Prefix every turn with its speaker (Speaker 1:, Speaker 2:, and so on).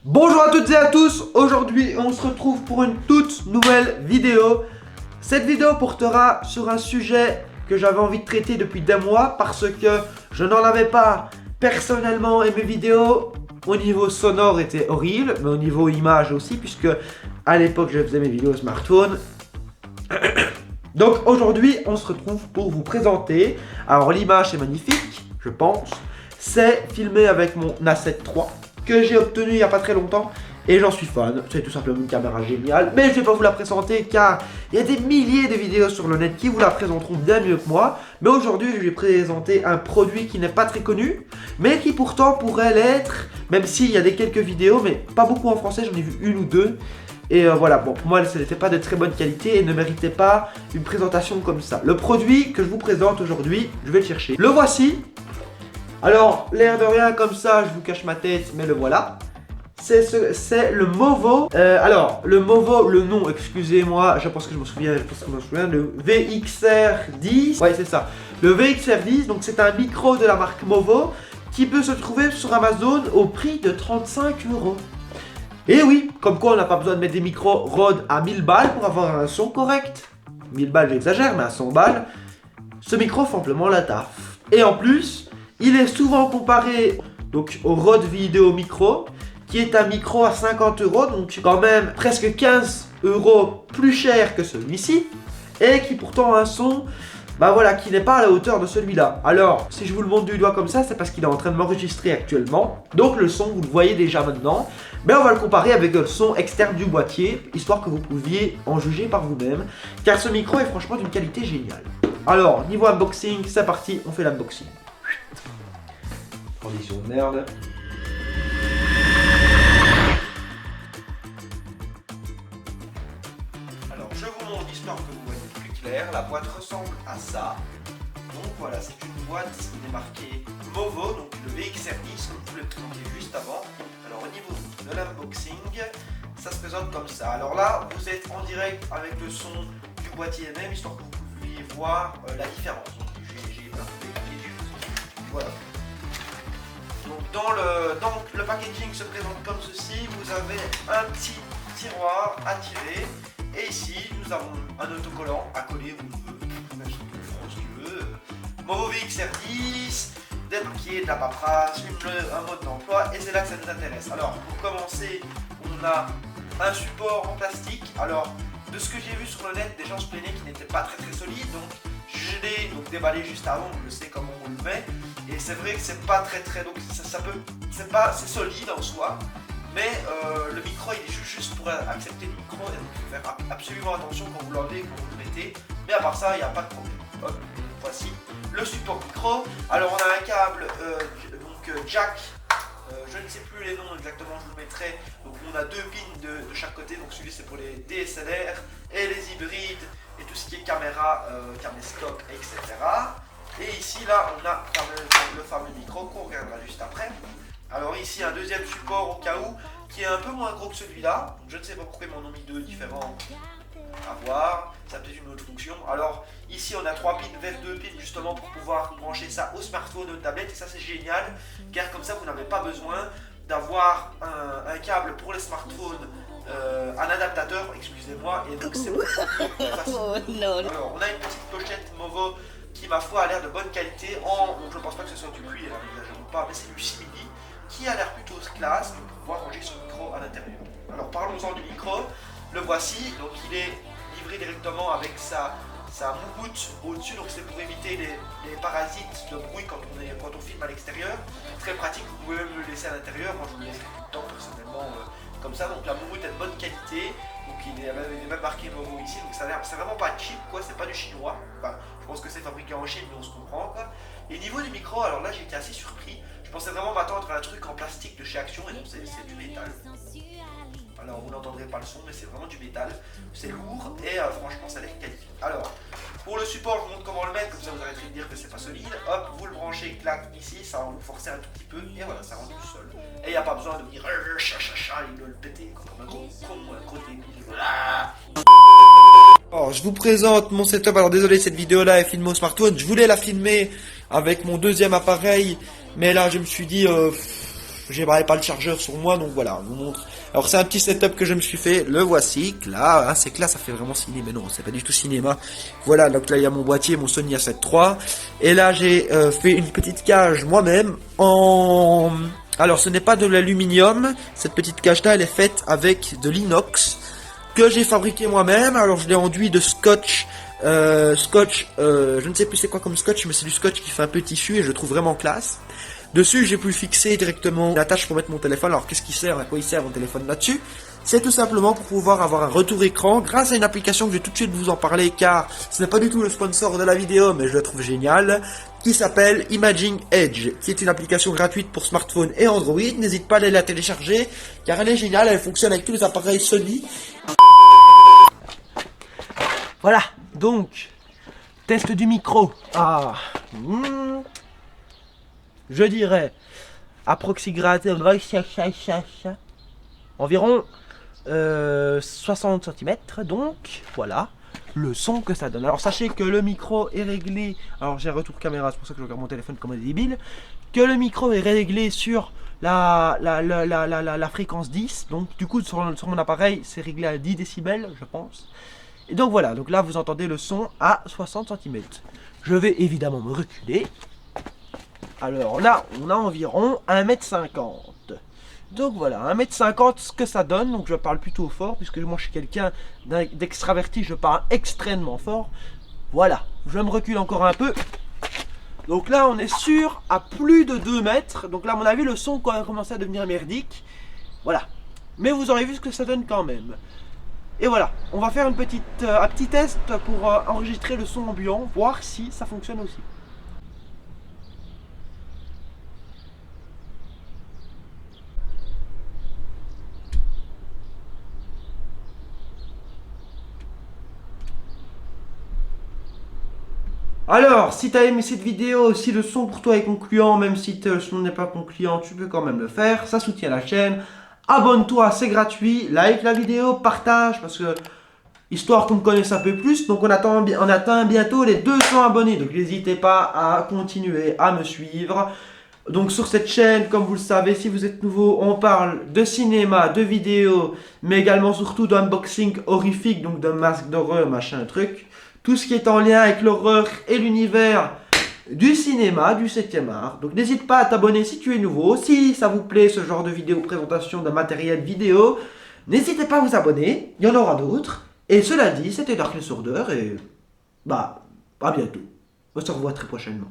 Speaker 1: Bonjour à toutes et à tous, aujourd'hui on se retrouve pour une toute nouvelle vidéo. Cette vidéo portera sur un sujet que j'avais envie de traiter depuis des mois parce que je n'en avais pas personnellement et mes vidéos au niveau sonore étaient horribles, mais au niveau image aussi puisque à l'époque je faisais mes vidéos au smartphone. Donc aujourd'hui on se retrouve pour vous présenter, alors l'image est magnifique je pense, c'est filmé avec mon A7 III que j'ai obtenu il n'y a pas très longtemps et j'en suis fan, c'est tout simplement une caméra géniale, mais je ne vais pas vous la présenter car il y a des milliers de vidéos sur le net qui vous la présenteront bien mieux que moi. Mais aujourd'hui je vais présenter un produit qui n'est pas très connu mais qui pourtant pourrait l'être, même s'il y a des quelques vidéos mais pas beaucoup en français, j'en ai vu une ou deux. Et voilà, bon, pour moi, ça n'était pas de très bonne qualité et ne méritait pas une présentation comme ça. Le produit que je vous présente aujourd'hui, je vais le chercher. Le voici. Alors, l'air de rien, comme ça, je vous cache ma tête, mais le voilà. C'est le Movo. Alors, le Movo, le nom, excusez-moi, je pense que je m'en souviens, le VXR10. Ouais, c'est ça. Le VXR10, donc c'est un micro de la marque Movo qui peut se trouver sur Amazon au prix de 35 €. Et oui, comme quoi on n'a pas besoin de mettre des micros Rode à 1000 balles pour avoir un son correct. 1000 balles j'exagère, mais à 100 balles, ce micro fait amplement la taf. Et en plus, il est souvent comparé donc, au Rode Video Micro, qui est un micro à 50 €, donc quand même presque 15 € plus cher que celui-ci, et qui pourtant a un son qui n'est pas à la hauteur de celui-là. Alors, si je vous le montre du doigt comme ça, c'est parce qu'il est en train de m'enregistrer actuellement. Donc le son, vous le voyez déjà maintenant. Mais on va le comparer avec le son externe du boîtier, histoire que vous pouviez en juger par vous-même. Car ce micro est franchement d'une qualité géniale. Alors, niveau unboxing, c'est parti, on fait l'unboxing. Condition de merde. Alors, je vous montre histoire que vous voyez plus clair. La boîte ressemble à ça. Donc voilà, c'est une boîte qui est marquée Movo, donc le VXR10, comme je vous l'ai présenté juste avant. Alors au niveau de l'unboxing, ça se présente comme ça. Alors là, vous êtes en direct avec le son du boîtier même, histoire que vous puissiez voir la différence. Donc j'ai un peu décalé des choses. Voilà. Donc dans le packaging se présente comme ceci. Vous avez un petit tiroir à tirer. Et ici, nous avons un autocollant à coller où vous voulez, même sur le front si tu veux. Movo VXR10, des papiers, de la paperasse, un mode d'emploi, et c'est là que ça nous intéresse. Alors, pour commencer, on a un support en plastique. Alors, de ce que j'ai vu sur le net, des gens se plaignaient qu'il n'était pas très solide, donc je l'ai déballé juste avant, donc je sais comment on le met. Et c'est vrai que c'est pas très, donc c'est solide en soi. Mais le micro il est juste pour accepter le micro et donc il faut faire absolument attention quand vous l'enlevez et quand vous le mettez. Mais à part ça, il n'y a pas de problème. Hop, voici le support micro. Alors on a un câble jack, je ne sais plus les noms exactement, je vous le mettrai. Donc on a deux pins de chaque côté, donc celui c'est pour les DSLR et les hybrides et tout ce qui est caméra, caméscope, etc. Et ici là on a le fameux micro qu'on regardera juste après. Alors ici un deuxième support au cas où qui est un peu moins gros que celui-là. Je ne sais pas pourquoi ils m'en ont mis deux différents à voir. Ça a peut-être une autre fonction. Alors ici on a 3 pins vers 2 pins justement pour pouvoir brancher ça au smartphone ou aux tablettes. Et ça c'est génial car comme ça vous n'avez pas besoin d'avoir un câble pour les smartphones, un adaptateur, excusez-moi. Et donc c'est beaucoup plus facile. Alors on a une petite pochette Movo qui ma foi a l'air de bonne qualité. Donc je ne pense pas que ce soit du cuir, n'exagérons pas, mais c'est du simili qui a l'air plutôt classe pour pouvoir ranger son micro à l'intérieur. Alors parlons-en du micro, le voici, donc il est livré directement avec sa moumoute au-dessus, donc c'est pour éviter les parasites de bruit quand on filme à l'extérieur. Très pratique, vous pouvez même le laisser à l'intérieur, moi je le laisse tout le temps personnellement comme ça, donc la moumoute est de bonne qualité, donc il est même marqué Movo ici, donc c'est vraiment pas cheap quoi, c'est pas du chinois, enfin je pense que c'est fabriqué en Chine mais on se comprend quoi. Et niveau du micro, alors là j'ai été assez surpris. Je pensais vraiment m'attendre à un truc en plastique de chez Action et non, c'est du métal. Alors vous n'entendrez pas le son mais c'est vraiment du métal. C'est lourd et franchement ça a l'air quali. Alors pour le support je vous montre comment le mettre, comme ça vous arrêterez de dire que c'est pas solide. Hop, vous le branchez, clac, ici, ça va vous forcer un tout petit peu et voilà, ça rentre tout seul. Et il n'y a pas besoin de dire il doit le péter comme un gros con, un gros débile. Voilà. Alors je vous présente mon setup, alors désolé cette vidéo là est filmée au smartphone, je voulais la filmer avec mon deuxième appareil, mais là je me suis dit j'avais pas le chargeur sur moi, donc voilà, je vous montre. Alors c'est un petit setup que je me suis fait, le voici, là, hein, c'est que là ça fait vraiment cinéma, mais non, c'est pas du tout cinéma. Voilà, donc là il y a mon boîtier, mon Sony A7 III, et là j'ai fait une petite cage moi-même en... Alors ce n'est pas de l'aluminium, cette petite cage là elle est faite avec de l'inox, que j'ai fabriqué moi-même. Alors je l'ai enduit de scotch, je ne sais plus c'est quoi comme scotch, mais c'est du scotch qui fait un peu tissu et je trouve vraiment classe. Dessus, j'ai pu fixer directement une attache pour mettre mon téléphone. Alors, qu'est-ce qui sert, à quoi il sert mon téléphone là-dessus? C'est tout simplement pour pouvoir avoir un retour écran grâce à une application que je vais tout de suite vous en parler car ce n'est pas du tout le sponsor de la vidéo, mais je la trouve géniale, qui s'appelle Imaging Edge, qui est une application gratuite pour smartphone et Android. N'hésite pas à aller la télécharger car elle est géniale, elle fonctionne avec tous les appareils Sony. Voilà, donc, test du micro. Je dirais approximativement environ 60 cm, donc voilà le son que ça donne. Alors sachez que le micro est réglé, alors j'ai un retour caméra, c'est pour ça que je regarde mon téléphone comme un débile, que le micro est réglé sur la fréquence 10, donc du coup sur mon appareil c'est réglé à 10 décibels je pense. Et donc voilà, donc là vous entendez le son à 60 cm. Je vais évidemment me reculer. Alors là, on a environ 1,50 m. Donc voilà, 1,50 m, ce que ça donne. Donc je parle plutôt fort, puisque moi je suis quelqu'un d'extraverti, je parle extrêmement fort. Voilà, je me recule encore un peu. Donc là, on est sûr à plus de 2 mètres. Donc là, à mon avis, le son a commencé à devenir merdique. Voilà. Mais vous aurez vu ce que ça donne quand même. Et voilà, on va faire un petit test pour enregistrer le son ambiant, voir si ça fonctionne aussi. Alors, si tu as aimé cette vidéo, si le son pour toi est concluant, même si le son n'est pas concluant, tu peux quand même le faire. Ça soutient la chaîne. Abonne-toi, c'est gratuit. Like la vidéo, partage, parce que histoire qu'on me connaisse un peu plus. Donc on atteint bientôt les 200 abonnés. Donc n'hésitez pas à continuer à me suivre. Donc sur cette chaîne, comme vous le savez, si vous êtes nouveau, on parle de cinéma, de vidéos, mais également surtout d'unboxing horrifique, donc de masques d'horreur, machin, truc. Tout ce qui est en lien avec l'horreur et l'univers du cinéma, du 7e art. Donc n'hésite pas à t'abonner si tu es nouveau. Si ça vous plaît ce genre de vidéo présentation de matériel vidéo, n'hésitez pas à vous abonner, il y en aura d'autres. Et cela dit, c'était Darkness Order et à bientôt. On se revoit très prochainement.